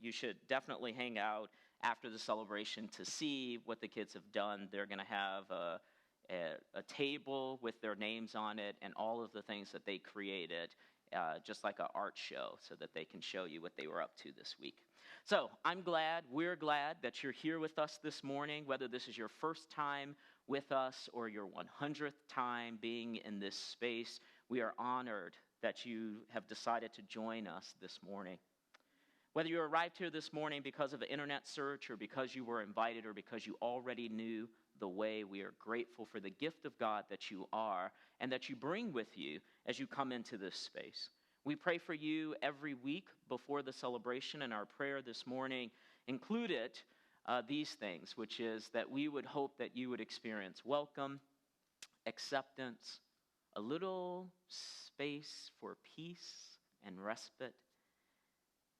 you should definitely hang out after the celebration to see what the kids have done. They're going to have a table with their names on it and all of the things that they created, just like an art show, so that they can show you what they were up to this week. So we're glad that you're here with us this morning, whether this is your first time with us or your 100th time being in this space. We are honored that you have decided to join us this morning. Whether you arrived here this morning because of an internet search or because you were invited or because you already knew the way, we are grateful for the gift of God that you are and that you bring with you as you come into this space. We pray for you every week before the celebration, and our prayer this morning included these things, which is that we would hope that you would experience welcome, acceptance, a little space for peace and respite,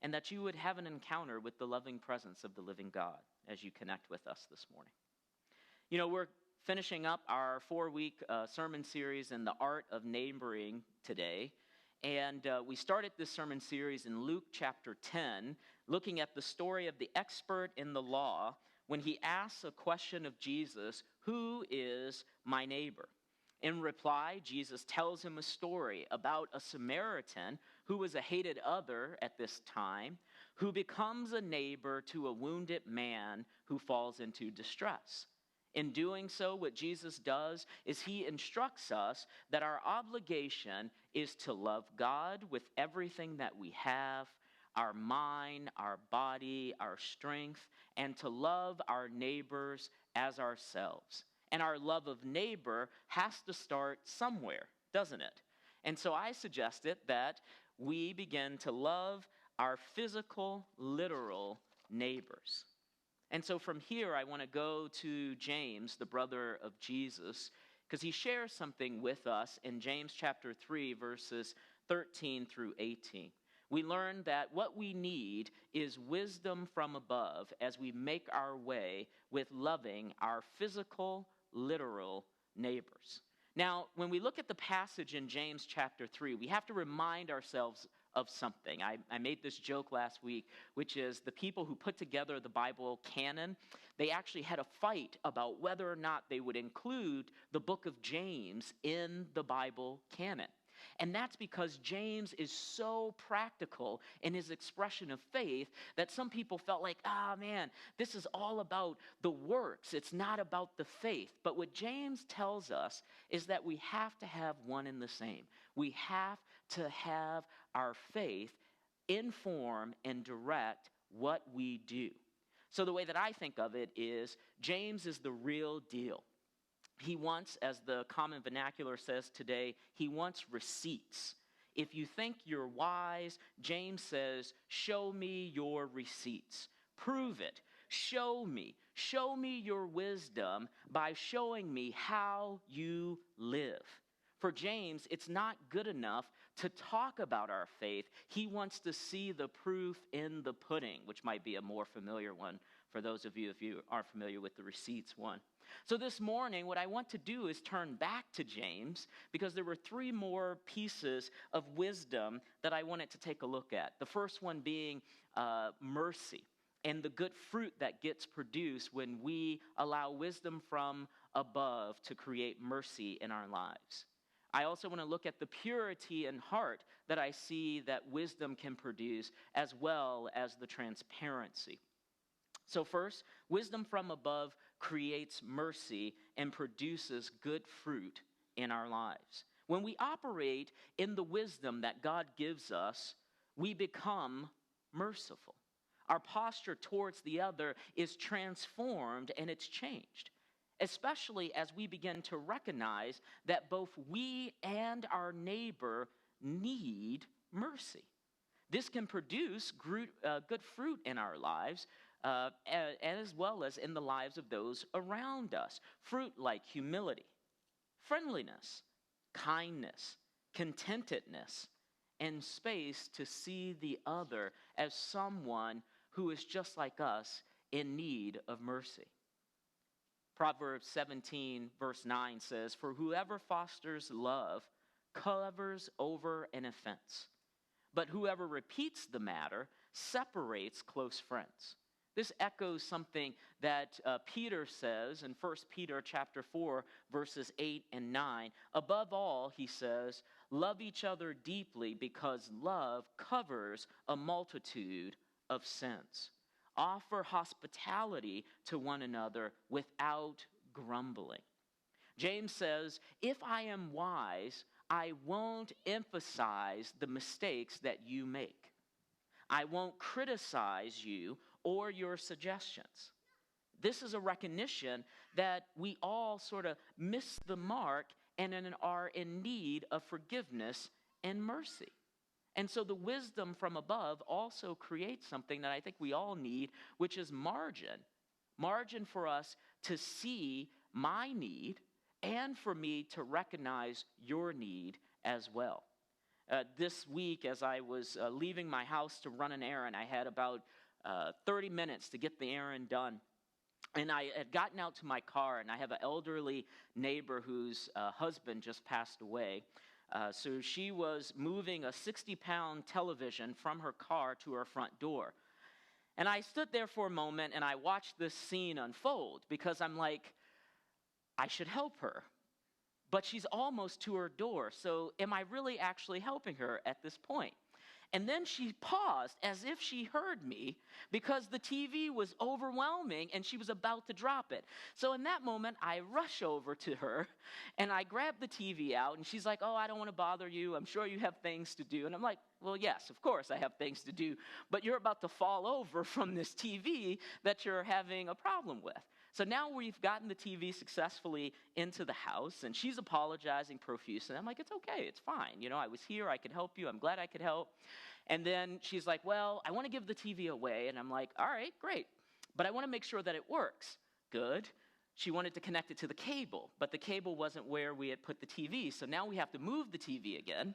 and that you would have an encounter with the loving presence of the living God as you connect with us this morning. You know, we're finishing up our 4-week sermon series in the art of neighboring today. And we started this sermon series in Luke chapter 10, looking at the story of the expert in the law when he asks a question of Jesus, "Who is my neighbor?" In reply, Jesus tells him a story about a Samaritan who was a hated other at this time, who becomes a neighbor to a wounded man who falls into distress. In doing so, what Jesus does is he instructs us that our obligation is to love God with everything that we have, our mind, our body, our strength, and to love our neighbors as ourselves. And our love of neighbor has to start somewhere, doesn't it? And so I suggested that we begin to love our physical, literal neighbors. And so from here, I want to go to James, the brother of Jesus, because he shares something with us in James chapter 3, verses 13 through 18. We learn that what we need is wisdom from above as we make our way with loving our physical, literal neighbors. Now, when we look at the passage in James chapter 3, we have to remind ourselves of something. I made this joke last week, which is the people who put together the Bible canon, they actually had a fight about whether or not they would include the book of James in the Bible canon. And that's because James is so practical in his expression of faith that some people felt like, man, this is all about the works. It's not about the faith. But what James tells us is that we have to have one and the same. We have to have our faith inform and direct what we do. So the way that I think of it is James is the real deal. He wants, as the common vernacular says today, he wants receipts. If you think you're wise, James says, show me your receipts. Prove it. Show me. Show me your wisdom by showing me how you live. For James, it's not good enough to talk about our faith. He wants to see the proof in the pudding, which might be a more familiar one for those of you if you are familiar with the receipts one. So this morning, what I want to do is turn back to James because there were 3 more pieces of wisdom that I wanted to take a look at. The first one being mercy and the good fruit that gets produced when we allow wisdom from above to create mercy in our lives. I also want to look at the purity in heart that I see that wisdom can produce, as well as the transparency. So first, wisdom from above creates mercy and produces good fruit in our lives. When we operate in the wisdom that God gives us, we become merciful. Our posture towards the other is transformed and it's changed, especially as we begin to recognize that both we and our neighbor need mercy. This can produce good fruit in our lives, as well as in the lives of those around us. Fruit like humility, friendliness, kindness, contentedness, and space to see the other as someone who is just like us in need of mercy. Proverbs 17 verse 9 says, "For whoever fosters love covers over an offense, but whoever repeats the matter separates close friends. This echoes something that Peter says in 1 Peter chapter 4, verses 8 and 9. Above all, he says, love each other deeply because love covers a multitude of sins. Offer hospitality to one another without grumbling. James says, if I am wise, I won't emphasize the mistakes that you make. I won't criticize you or your suggestions. This is a recognition that we all sort of miss the mark and are in need of forgiveness and mercy. And so the wisdom from above also creates something that I think we all need, which is margin. Margin for us to see my need and for me to recognize your need as well. This week, as I was leaving my house to run an errand, I had about 30 minutes to get the errand done. And I had gotten out to my car, and I have an elderly neighbor whose husband just passed away. So she was moving a 60-pound television from her car to her front door. And I stood there for a moment, and I watched this scene unfold because I'm like, I should help her. But she's almost to her door, so am I really actually helping her at this point? And then she paused as if she heard me because the TV was overwhelming and she was about to drop it. So in that moment, I rush over to her and I grab the TV out and she's like, oh, I don't want to bother you. I'm sure you have things to do. And I'm like, well, yes, of course I have things to do, but you're about to fall over from this TV that you're having a problem with. So now we've gotten the TV successfully into the house, and she's apologizing profusely. I'm like, it's okay, it's fine. You know, I was here, I could help you, I'm glad I could help. And then she's like, well, I want to give the TV away. And I'm like, all right, great. But I want to make sure that it works. Good. She wanted to connect it to the cable, but the cable wasn't where we had put the TV. So now we have to move the TV again.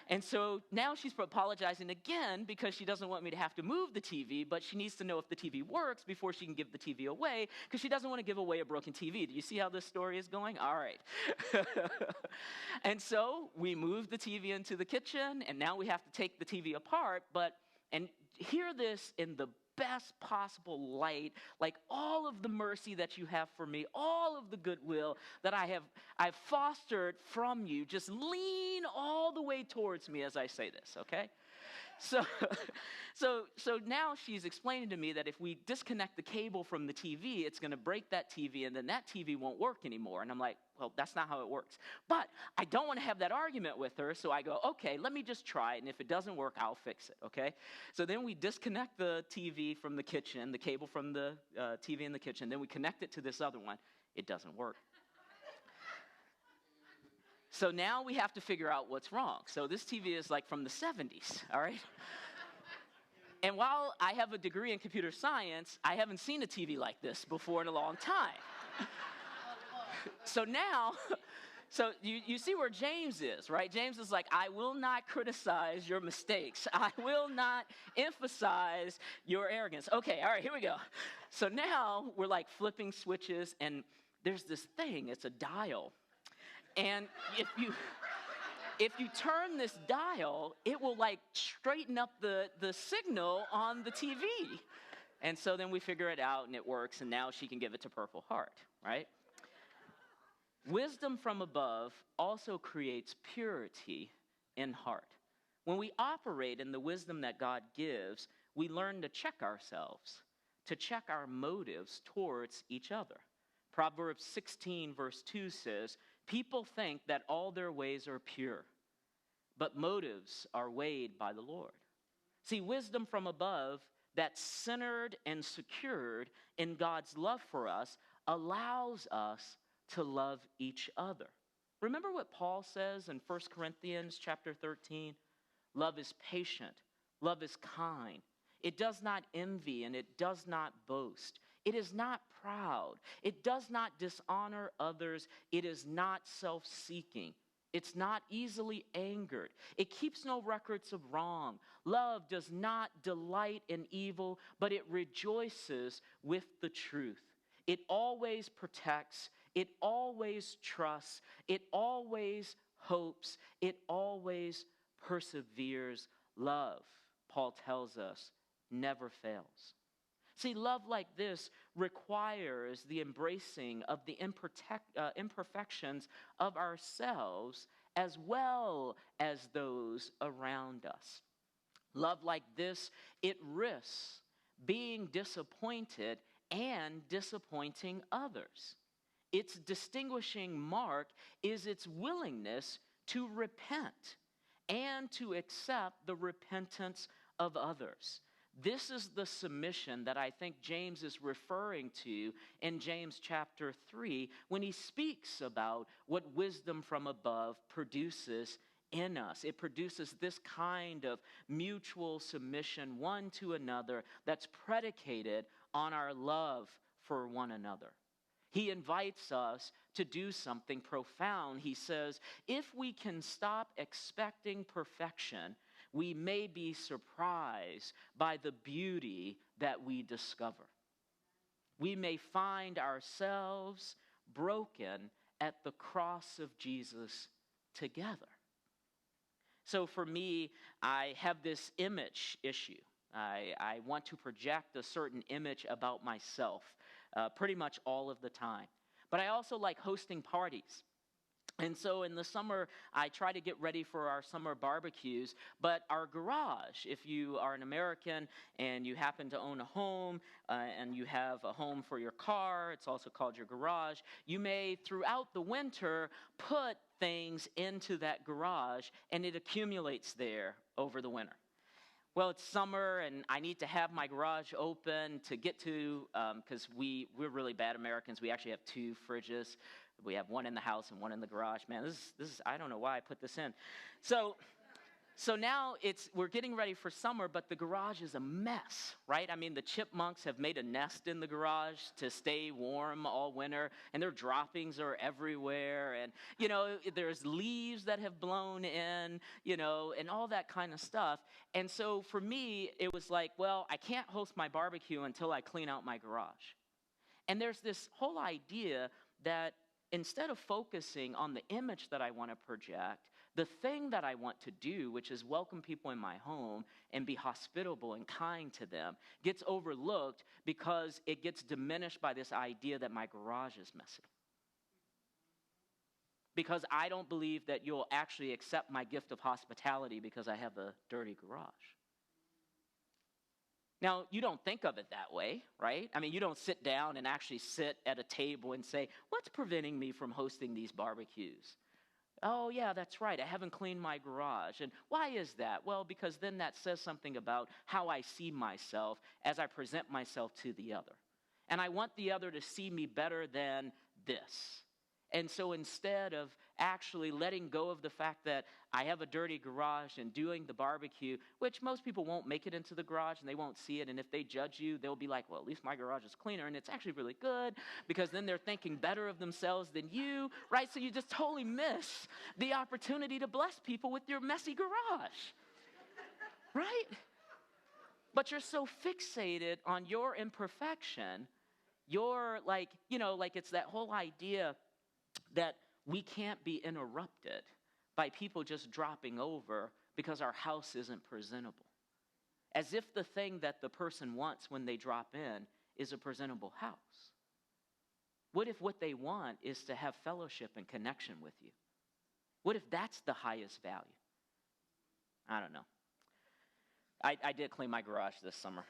And so now she's apologizing again because she doesn't want me to have to move the TV, but she needs to know if the TV works before she can give the TV away because she doesn't want to give away a broken TV. Do you see how this story is going? All right. And so we moved the TV into the kitchen, and now we have to take the TV apart, and hear this in the best possible light, like all of the mercy that you have for me, all of the goodwill that I've fostered from you, just lean all the way towards me as I say this, okay? So now she's explaining to me that if we disconnect the cable from the TV, it's going to break that TV, and then that TV won't work anymore. And I'm like, well, that's not how it works. But I don't want to have that argument with her, so I go, okay, let me just try it, and if it doesn't work, I'll fix it, okay? So then we disconnect the TV from the kitchen, the cable from the TV in the kitchen, then we connect it to this other one. It doesn't work. So now we have to figure out what's wrong. So this TV is like from the 70s, all right? And while I have a degree in computer science, I haven't seen a TV like this before in a long time. So now, you see where James is, right? James is like, I will not criticize your mistakes. I will not emphasize your arrogance. Okay, all right, here we go. So now we're like flipping switches, and there's this thing, it's a dial. And if you turn this dial, it will like straighten up the signal on the TV. And so then we figure it out and it works, and now she can give it to Purple Heart, right? Wisdom from above also creates purity in heart. When we operate in the wisdom that God gives, we learn to check ourselves, to check our motives towards each other. Proverbs 16 verse 2 says, people think that all their ways are pure, but motives are weighed by the Lord. See, wisdom from above that's centered and secured in God's love for us allows us to love each other. Remember what Paul says in 1 Corinthians chapter 13? Love is patient. Love is kind. It does not envy and it does not boast. It is not proud. It does not dishonor others. It is not self-seeking. It's not easily angered. It keeps no records of wrong. Love does not delight in evil, but it rejoices with the truth. It always protects. It always trusts. It always hopes. It always perseveres. Love, Paul tells us, never fails. See, love like this requires the embracing of the imperfections of ourselves as well as those around us. Love like this, it risks being disappointed and disappointing others. Its distinguishing mark is its willingness to repent and to accept the repentance of others. This is the submission that I think James is referring to in James chapter 3 when he speaks about what wisdom from above produces in us. It produces this kind of mutual submission one to another that's predicated on our love for one another. He invites us to do something profound. He says, if we can stop expecting perfection, we may be surprised by the beauty that we discover. We may find ourselves broken at the cross of Jesus together. So for me, I have this image issue. I want to project a certain image about myself pretty much all of the time. But I also like hosting parties. And so in the summer, I try to get ready for our summer barbecues. But our garage, if you are an American and you happen to own a home and you have a home for your car, it's also called your garage, you may, throughout the winter, put things into that garage and it accumulates there over the winter. Well, it's summer, and I need to have my garage open to get to, because we're really bad Americans. We actually have 2 fridges. We have one in the house and one in the garage. Man, this is I don't know why I put this in. So now we're getting ready for summer, but the garage is a mess, right? I mean, the chipmunks have made a nest in the garage to stay warm all winter, and their droppings are everywhere. And, there's leaves that have blown in, and all that kind of stuff. And so for me, it was like, well, I can't host my barbecue until I clean out my garage. And there's this whole idea that instead of focusing on the image that I want to project, the thing that I want to do, which is welcome people in my home and be hospitable and kind to them, gets overlooked because it gets diminished by this idea that my garage is messy. Because I don't believe that you'll actually accept my gift of hospitality because I have a dirty garage. Now, you don't think of it that way, right? I mean, you don't sit down and actually sit at a table and say, what's preventing me from hosting these barbecues? Oh, yeah, that's right. I haven't cleaned my garage. And why is that? Well, because then that says something about how I see myself as I present myself to the other. And I want the other to see me better than this. And so instead of actually letting go of the fact that I have a dirty garage and doing the barbecue, which most people won't make it into the garage and they won't see it. And if they judge you, they'll be like, well, at least my garage is cleaner. And it's actually really good because then they're thinking better of themselves than you, right? So you just totally miss the opportunity to bless people with your messy garage, right? But you're so fixated on your imperfection. You're like, it's that whole idea that we can't be interrupted by people just dropping over because our house isn't presentable. As if the thing that the person wants when they drop in is a presentable house. What if what they want is to have fellowship and connection with you? What if that's the highest value? I don't know. I did clean my garage this summer,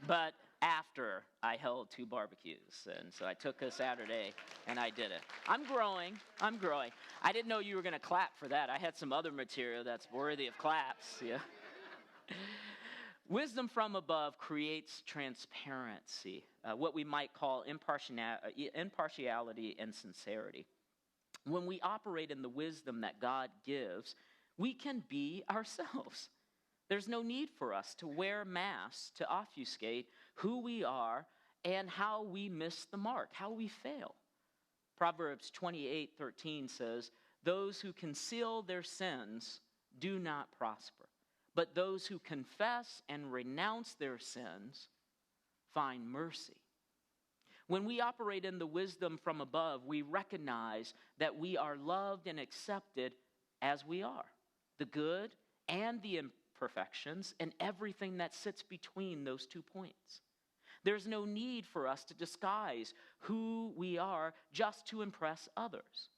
but after I held 2 barbecues. And so I took a Saturday and I did it. I'm growing. I didn't know you were going to clap for that. I had some other material that's worthy of claps. Yeah. Wisdom from above creates transparency, what we might call impartiality and sincerity. When we operate in the wisdom that God gives, we can be ourselves. There's no need for us to wear masks to obfuscate who we are and how we miss the mark, how we fail. Proverbs 28:13 says, those who conceal their sins do not prosper, but those who confess and renounce their sins find mercy. When we operate in the wisdom from above, we recognize that we are loved and accepted as we are, the good and the imperfections and everything that sits between those 2 points. There's no need for us to disguise who we are just to impress others.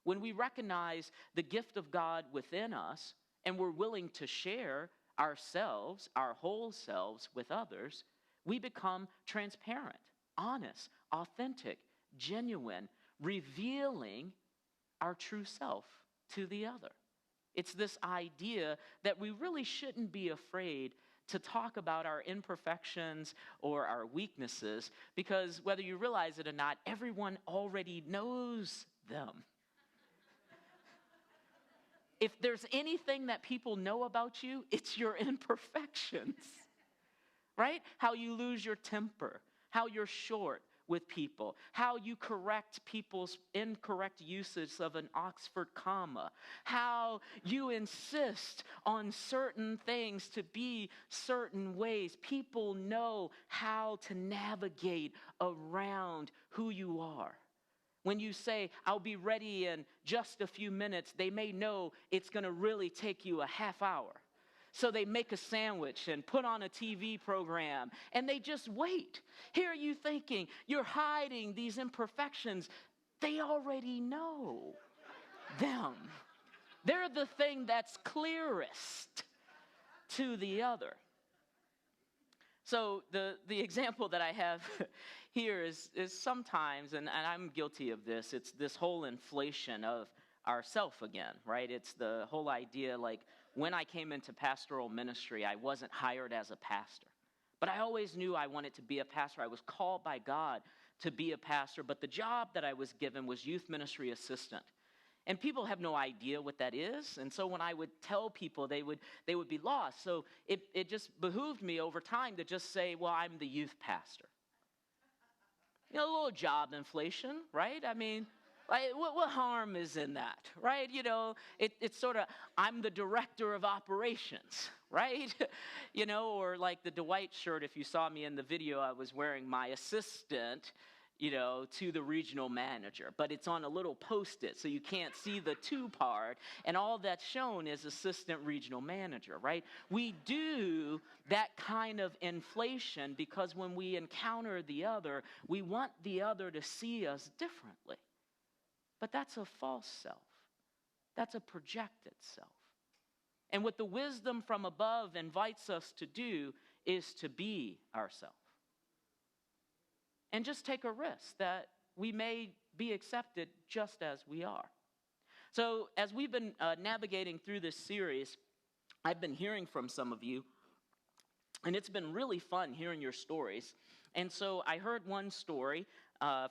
When we recognize the gift of God within us and we're willing to share ourselves, our whole selves, with others, we become transparent, honest, authentic, genuine, revealing our true self to the other. It's this idea that we really shouldn't be afraid to talk about our imperfections or our weaknesses, because whether you realize it or not, everyone already knows them. If there's anything that people know about you, it's your imperfections, right? How you lose your temper, how you're short with people, how you correct people's incorrect usage of an Oxford comma, how you insist on certain things to be certain ways. People know how to navigate around who you are. When you say, I'll be ready in just a few minutes, they may know it's going to really take you a half hour. So they make a sandwich and put on a TV program, and they just wait. Here are you thinking, you're hiding these imperfections. They already know them. They're the thing that's clearest to the other. So the example that I have here is sometimes, and I'm guilty of this, it's this whole inflation of ourself again, right? It's the whole idea, like, when I came into pastoral ministry, I wasn't hired as a pastor. But I always knew I wanted to be a pastor. I was called by God to be a pastor, but the job that I was given was youth ministry assistant. And people have no idea what that is. And so when I would tell people, they would be lost. So it just behooved me over time to just say, well, I'm the youth pastor. You know, a little job inflation, right? I mean, like, what harm is in that, right? You know, it's sort of, I'm the director of operations, right? You know, or like the Dwight shirt, if you saw me in the video, I was wearing my assistant, you know, to the regional manager. But it's on a little Post-it, so you can't see the two part. And all that's shown is assistant regional manager, right? We do that kind of inflation because when we encounter the other, we want the other to see us differently. But that's a false self. That's a projected self. And what the wisdom from above invites us to do is to be ourselves. And just take a risk that we may be accepted just as we are. So as we've been navigating through this series, I've been hearing from some of you, and it's been really fun hearing your stories. And so I heard one story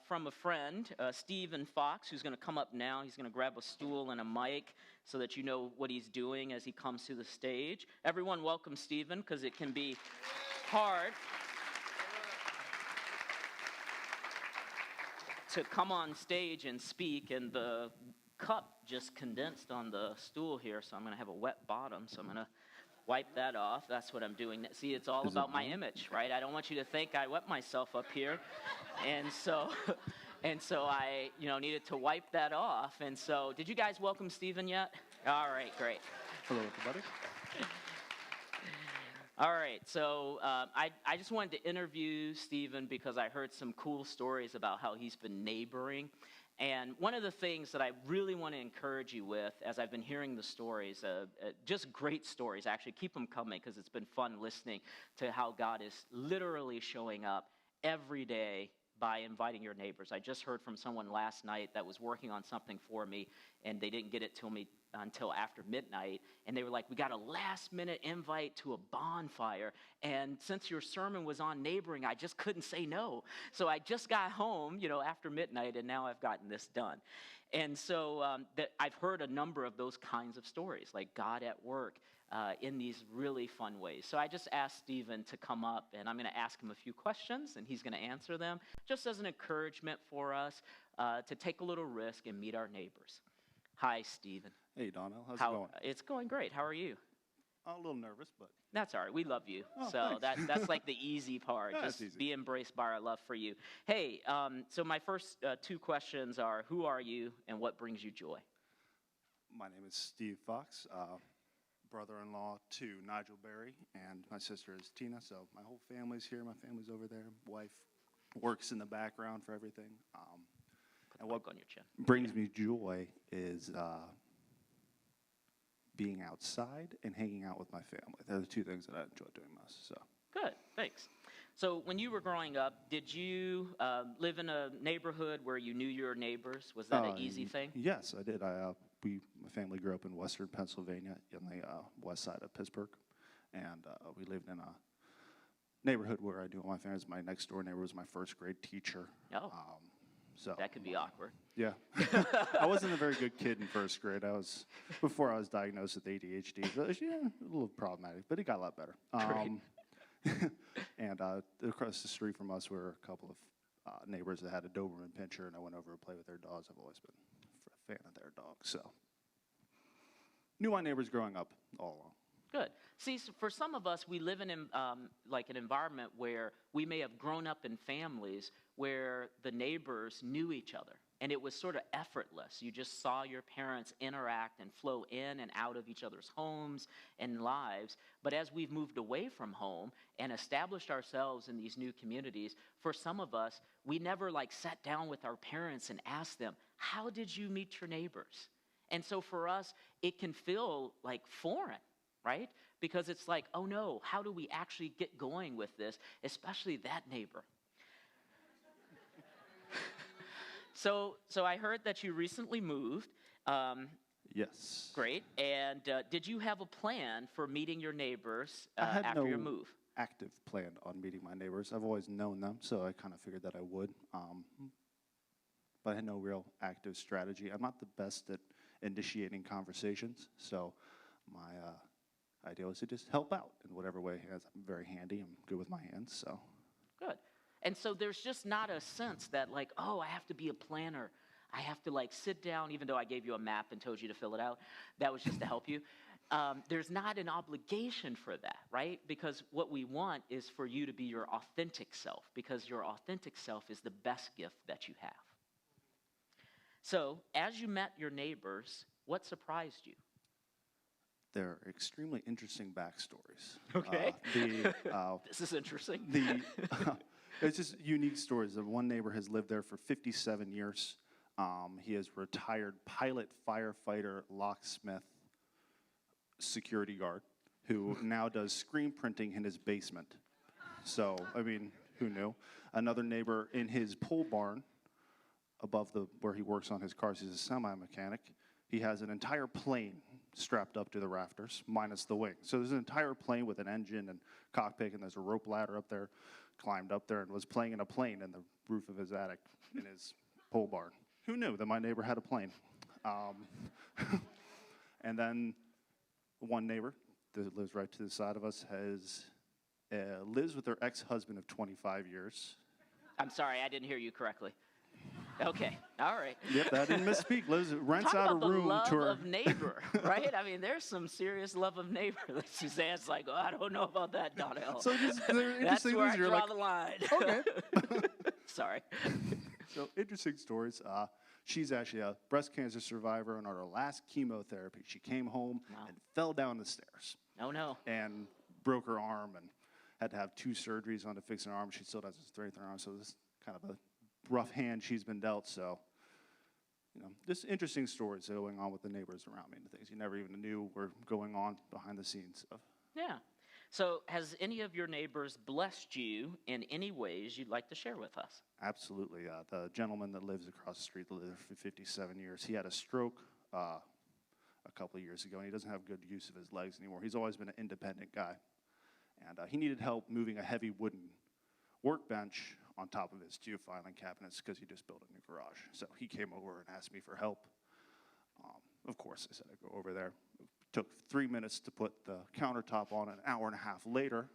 from a friend, Stephen Fox, who's going to come up now. He's going to grab a stool and a mic so that you know what he's doing as he comes to the stage. Everyone welcome Stephen, because it can be hard to come on stage and speak, and the cup just condensed on the stool here, so I'm going to have a wet bottom, so I'm going to wipe that off. That's what I'm doing. See, it's all about my image, right? I don't want you to think I wet myself up here. And so I, needed to wipe that off. And so, did you guys welcome Stephen yet? All right, great. Hello, everybody. All right, so I just wanted to interview Stephen because I heard some cool stories about how he's been neighboring. And one of the things that I really want to encourage you with, as I've been hearing the stories, just great stories, actually, keep them coming because it's been fun listening to how God is literally showing up every day by inviting your neighbors. I just heard from someone last night that was working on something for me, and they didn't get it to me until after midnight, and they were like, we got a last-minute invite to a bonfire, and since your sermon was on neighboring, I just couldn't say no. So I just got home, after midnight, and now I've gotten this done. And so I've heard a number of those kinds of stories, like God at work in these really fun ways. So I just asked Stephen to come up, and I'm going to ask him a few questions, and he's going to answer them, just as an encouragement for us to take a little risk and meet our neighbors. Hi, Stephen. Hey, Donnell. How's it going? It's going great. How are you? I'm a little nervous, but... That's all right. We love you. Oh, so thanks. that's like the easy part. That's Just easy. be embraced by our love for you. Hey, so my first two questions are, who are you and what brings you joy? My name is Steve Fox, brother-in-law to Nigel Berry, and my sister is Tina. So my whole family's here. My family's over there. Wife works in the background for everything. And what on your chin. brings me joy is being outside and hanging out with my family. They're the two things that I enjoy doing most. So Good, thanks. So when you were growing up, did you live in a neighborhood where you knew your neighbors? Was that an easy thing? Yes, I did. My family grew up in western Pennsylvania, in the west side of Pittsburgh, and we lived in a neighborhood where I knew all my friends. My next door neighbor was my first grade teacher. Oh, So that could be awkward. yeah, I wasn't a very good kid in first grade. Before I was diagnosed with ADHD. So it was, a little problematic, but it got a lot better. Great. And across the street from us were a couple of neighbors that had a Doberman Pinscher, and I went over to play with their dogs. I've always been a fan of their dogs, so knew my neighbors growing up all along. Good. See, so for some of us, we live in like an environment where we may have grown up in families where the neighbors knew each other, and it was sort of effortless. You just saw your parents interact and flow in and out of each other's homes and lives. But as we've moved away from home and established ourselves in these new communities, for some of us, we never sat down with our parents and asked them, how did you meet your neighbors? And so for us, it can feel foreign, right? Because it's oh no, how do we actually get going with this, especially that neighbor? So I heard that you recently moved. Yes. Great. And did you have a plan for meeting your neighbors I had after no your move? active plan on meeting my neighbors. I've always known them, so I kind of figured that I would. But I had no real active strategy. I'm not the best at initiating conversations, so my idea was to just help out in whatever way. As I'm very handy, I'm good with my hands, so. Good. And so there's just not a sense that oh, I have to be a planner. I have to sit down, even though I gave you a map and told you to fill it out. That was just to help you. There's not an obligation for that, right? Because what we want is for you to be your authentic self, because your authentic self is the best gift that you have. So as you met your neighbors, what surprised you? They're extremely interesting backstories. Okay. The This is interesting. It's just unique stories. One neighbor has lived there for 57 years. He is retired pilot, firefighter, locksmith, security guard, who now does screen printing in his basement. So, I mean, who knew? Another neighbor in his pole barn above where he works on his cars, he's a semi-mechanic. He has an entire plane strapped up to the rafters, minus the wing. So there's an entire plane with an engine and cockpit, and there's a rope ladder up there, climbed up there and was playing in a plane in the roof of his attic in his pole barn. Who knew that my neighbor had a plane? And then one neighbor that lives right to the side of us lives with her ex-husband of 25 years. I'm sorry, I didn't hear you correctly. Okay, all right. Yep, I didn't misspeak. Rents Talk out a about room the love to her. of neighbor, right? I mean, there's some serious love of neighbor. Suzanne's oh, I don't know about that, Donnell. So they're That's interesting where I things. You're draw like, the line. okay. Sorry. So interesting stories. She's actually a breast cancer survivor, and on her last chemotherapy, she came home and fell down the stairs. Oh, no. And broke her arm and had to have 2 surgeries on to fix her arm. She still doesn't straighten her arm, so this is kind of a rough hand she's been dealt. So, just interesting stories going on with the neighbors around me and things you never even knew were going on behind the scenes. So. Yeah. So has any of your neighbors blessed you in any ways you'd like to share with us? Absolutely. The gentleman that lives across the street, that lived there for 57 years, he had a stroke a couple of years ago, and he doesn't have good use of his legs anymore. He's always been an independent guy. And he needed help moving a heavy wooden workbench on top of his 2 filing cabinets because he just built a new garage. So he came over and asked me for help. Of course, I said I'd go over there. It took 3 minutes to put the countertop on. An hour and a half later,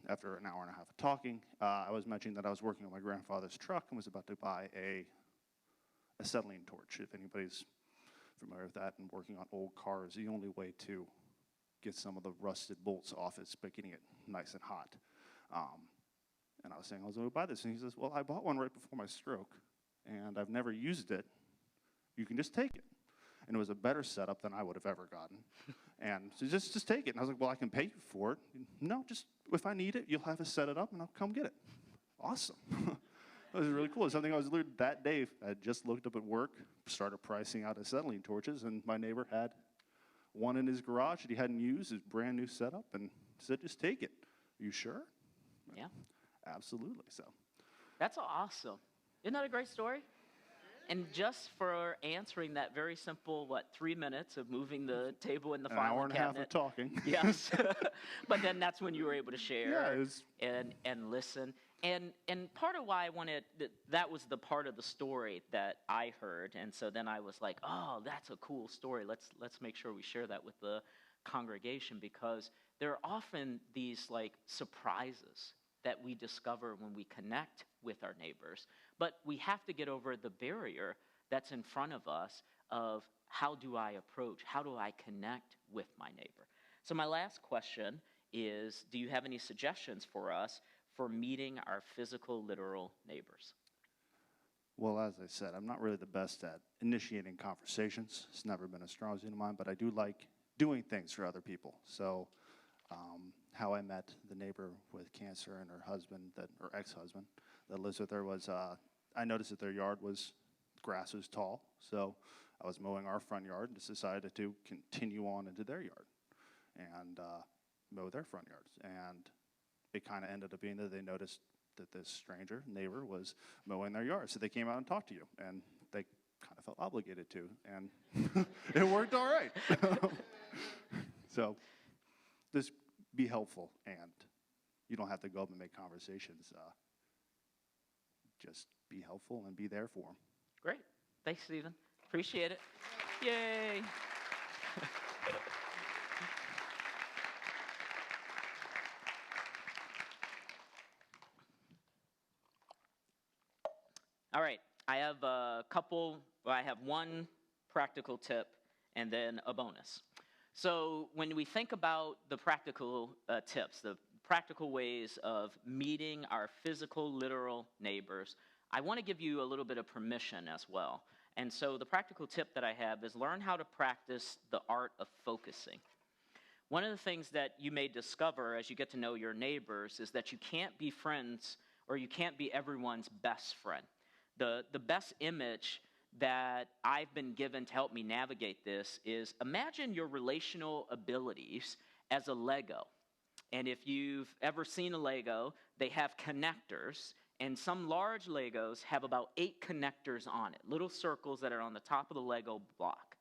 after an hour and a half of talking, I was mentioning that I was working on my grandfather's truck and was about to buy a acetylene torch. If anybody's familiar with that and working on old cars, the only way to get some of the rusted bolts off is by getting it nice and hot. And I was saying I was going to buy this, and he says, well, I bought one right before my stroke, and I've never used it. You can just take it. and it was a better setup than I would have ever gotten. And so just take it. And I was like, well, I can pay you for it. No, just if I need it, you'll have us set it up, and I'll come get it. Awesome. That was really cool. It's something I was learning that day. I had just looked up at work, started pricing out acetylene torches, and my neighbor had one in his garage that he hadn't used, his brand new setup, and said, just take it. Are you sure? Yeah. Absolutely. So That's awesome. Isn't that a great story? And just for answering that very simple, 3 minutes of moving the table in the an filing hour and cabinet. a half of talking. Yes. But then that's when you were able to share Yeah, and listen. And part of why I wanted, that was the part of the story that I heard. And so then I was like, oh, that's a cool story. Let's make sure we share that with the congregation, because there are often these surprises that we discover when we connect with our neighbors. But we have to get over the barrier that's in front of us of how do I approach, how do I connect with my neighbor? So my last question is, do you have any suggestions for us for meeting our physical, literal neighbors? well, as I said, I'm not really the best at initiating conversations. It's never been a strong suit of mine, but I do like doing things for other people. So how I met the neighbor with cancer and her husband, or ex-husband, that lives with her was, I noticed that their yard grass was tall. So I was mowing our front yard and just decided to continue on into their yard and mow their front yards. And it kind of ended up being that they noticed that this stranger neighbor was mowing their yard. So they came out and talked to you, and they kind of felt obligated to, and it worked all right. So just be helpful, and you don't have to go up and make conversations. Just be helpful and be there for them. Great. Thanks, Stephen. Appreciate it. Yay. All right. I have I have one practical tip and then a bonus. So when we think about the practical tips, the practical ways of meeting our physical, literal neighbors, I want to give you a little bit of permission as well. And so the practical tip that I have is learn how to practice the art of focusing. One of the things that you may discover as you get to know your neighbors is that you can't be friends, or you can't be everyone's best friend. The best image that I've been given to help me navigate this is, imagine your relational abilities as a Lego. And if you've ever seen a Lego, they have connectors, and some large Legos have about 8 connectors on it, little circles that are on the top of the Lego block.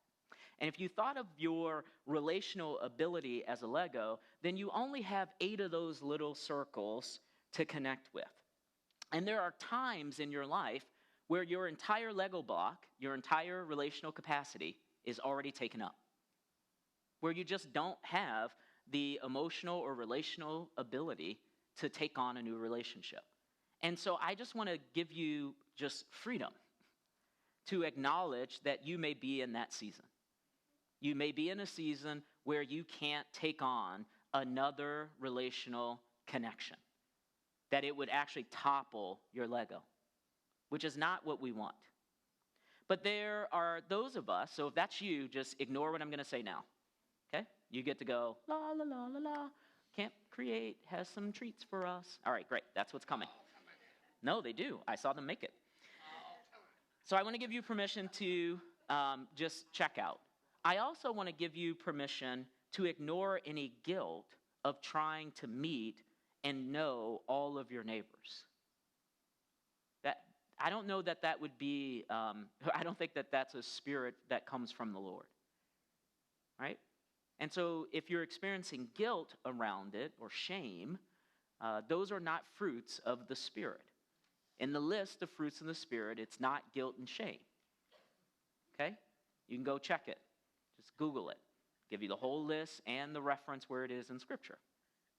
And if you thought of your relational ability as a Lego, then you only have 8 of those little circles to connect with. And there are times in your life where your entire Lego block, your entire relational capacity is already taken up, where you just don't have the emotional or relational ability to take on a new relationship. And so I just want to give you just freedom to acknowledge that you may be in that season. You may be in a season where you can't take on another relational connection, that it would actually topple your Lego, which is not what we want. But there are those of us, so if that's you, just ignore what I'm going to say now, okay? You get to go, la, la, la, la, la. Camp Create has some treats for us. All right, great. That's what's coming. No, they do. I saw them make it. So I want to give you permission to just check out. I also want to give you permission to ignore any guilt of trying to meet and know all of your neighbors. I don't know that would be, I don't think that that's a spirit that comes from the Lord, right? And so if you're experiencing guilt around it or shame, those are not fruits of the Spirit. In the list of fruits of the Spirit, it's not guilt and shame, okay? You can go check it. Just Google it. Give you the whole list and the reference where it is in Scripture.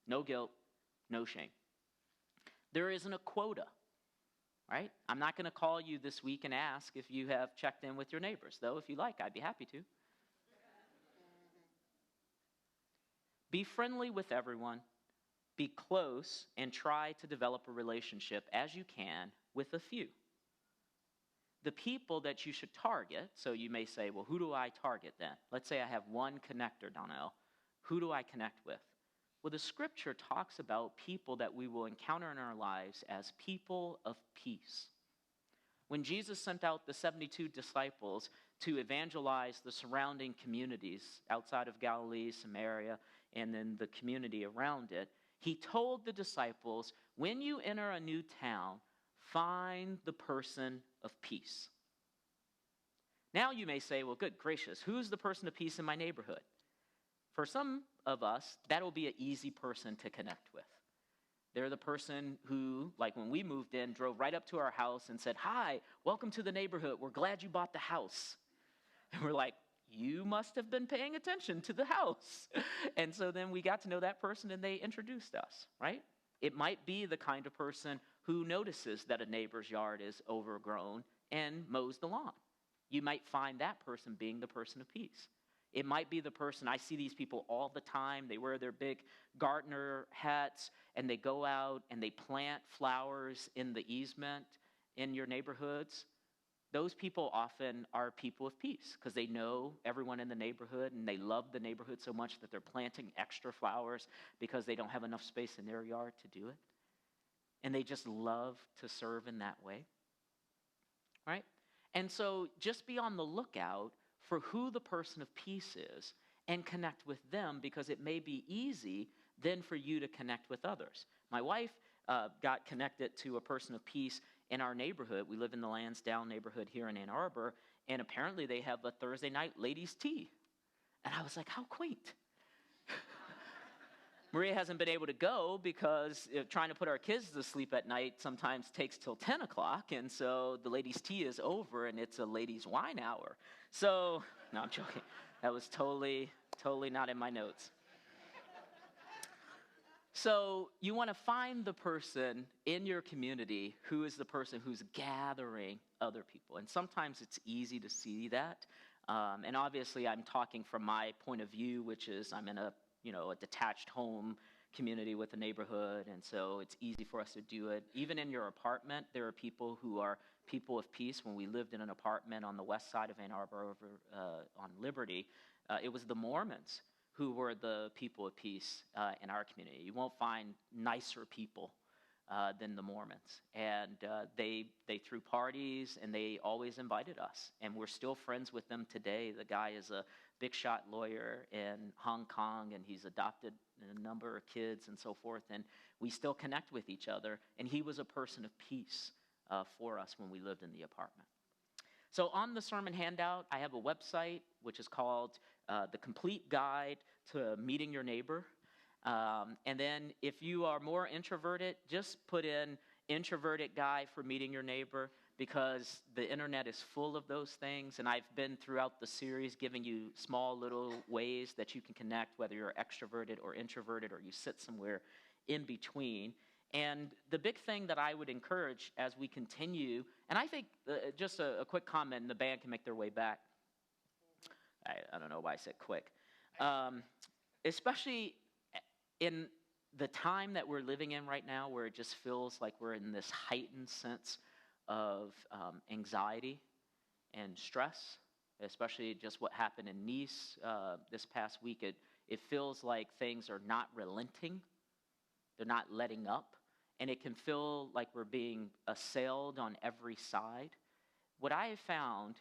No guilt, no shame. There isn't a quota. Right? I'm not going to call you this week and ask if you have checked in with your neighbors, though if you like, I'd be happy to. Be friendly with everyone. Be close and try to develop a relationship as you can with a few. the people that you should target, so you may say, well, who do I target then? Let's say I have one connector, Donnell. Who do I connect with? Well, the scripture talks about people that we will encounter in our lives as people of peace. When Jesus sent out the 72 disciples to evangelize the surrounding communities outside of Galilee, Samaria, and then the community around it, he told the disciples, when you enter a new town, find the person of peace. Now you may say, well, good gracious, who's the person of peace in my neighborhood? For some of us, that'll be an easy person to connect with. They're the person who, like when we moved in, drove right up to our house and said, hi, welcome to the neighborhood. We're glad you bought the house. And we're like, you must have been paying attention to the house. And so then we got to know that person and they introduced us, right? It might be the kind of person who notices that a neighbor's yard is overgrown and mows the lawn. You might find that person being the person of peace. It might be the person, I see these people all the time, they wear their big gardener hats and they go out and they plant flowers in the easement in your neighborhoods. Those people often are people of peace because they know everyone in the neighborhood and they love the neighborhood so much that they're planting extra flowers because they don't have enough space in their yard to do it. And they just love to serve in that way, right? And so just be on the lookout for who the person of peace is and connect with them, because it may be easy then for you to connect with others. My wife got connected to a person of peace in our neighborhood. We live in the Lansdowne neighborhood here in Ann Arbor, and apparently they have a Thursday night ladies' tea. And I was like, how quaint. Maria hasn't been able to go because trying to put our kids to sleep at night sometimes takes till 10 o'clock, and so the ladies' tea is over, and it's a ladies' wine hour. So, no, I'm joking. That was totally not in my notes. So you want to find the person in your community who is the person who's gathering other people. And sometimes it's easy to see that. And obviously I'm talking from my point of view, which is I'm in a detached home community with a neighborhood. And so it's easy for us to do it. Even in your apartment, there are people who are people of peace. When we lived in an apartment on the west side of Ann Arbor over on Liberty, it was the Mormons who were the people of peace in our community. You won't find nicer people than the Mormons. And they threw parties, and they always invited us. And we're still friends with them today. The guy is a big shot lawyer in Hong Kong, and he's adopted a number of kids and so forth. And we still connect with each other. And he was a person of peace for us when we lived in the apartment. So on the sermon handout, I have a website which is called The Complete Guide to Meeting Your Neighbor. And then if you are more introverted, just put in introverted guy for meeting your neighbor, because the internet is full of those things. And I've been throughout the series giving you small little ways that you can connect, whether you're extroverted or introverted or you sit somewhere in between. And the big thing that I would encourage as we continue, and I think just a quick comment, and the band can make their way back. I don't know why I said quick. Especially in the time that we're living in right now, where it just feels like we're in this heightened sense of anxiety and stress, especially just what happened in Nice this past week. It feels like things are not relenting. They're not letting up. And it can feel like we're being assailed on every side. What I have found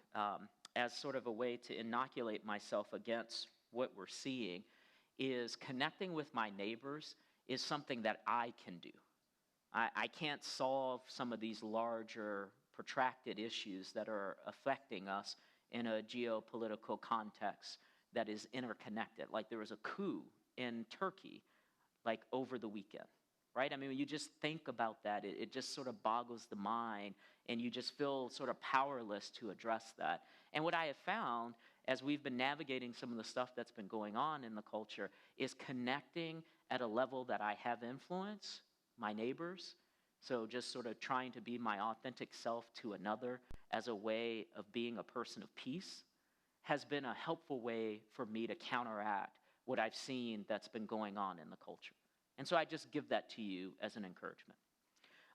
as sort of a way to inoculate myself against what we're seeing is connecting with my neighbors is something that I can do. I can't solve some of these larger, protracted issues that are affecting us in a geopolitical context that is interconnected. Like there was a coup in Turkey, like over the weekend, right? I mean, when you just think about that, it just sort of boggles the mind, and you just feel sort of powerless to address that. And what I have found as we've been navigating some of the stuff that's been going on in the culture is connecting at a level that I have influence, my neighbors. So just sort of trying to be my authentic self to another as a way of being a person of peace has been a helpful way for me to counteract what I've seen that's been going on in the culture. And so I just give that to you as an encouragement.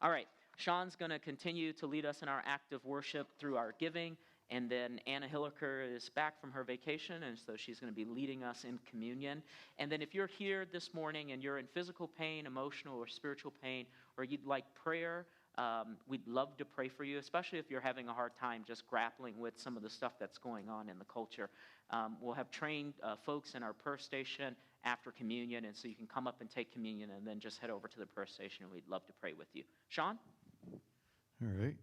All right, Sean's going to continue to lead us in our act of worship through our giving. And then Anna Hilliker is back from her vacation, and so she's going to be leading us in communion. And then if you're here this morning and you're in physical pain, emotional or spiritual pain, or you'd like prayer, we'd love to pray for you, especially if you're having a hard time just grappling with some of the stuff that's going on in the culture. We'll have trained folks in our prayer station after communion, and so you can come up and take communion and then just head over to the prayer station, and we'd love to pray with you. Sean? All right.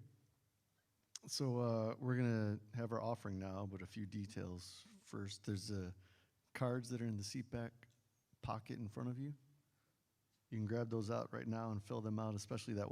So we're going to have our offering now, but a few details. First, there's cards that are in the seat back pocket in front of you. You can grab those out right now and fill them out, especially that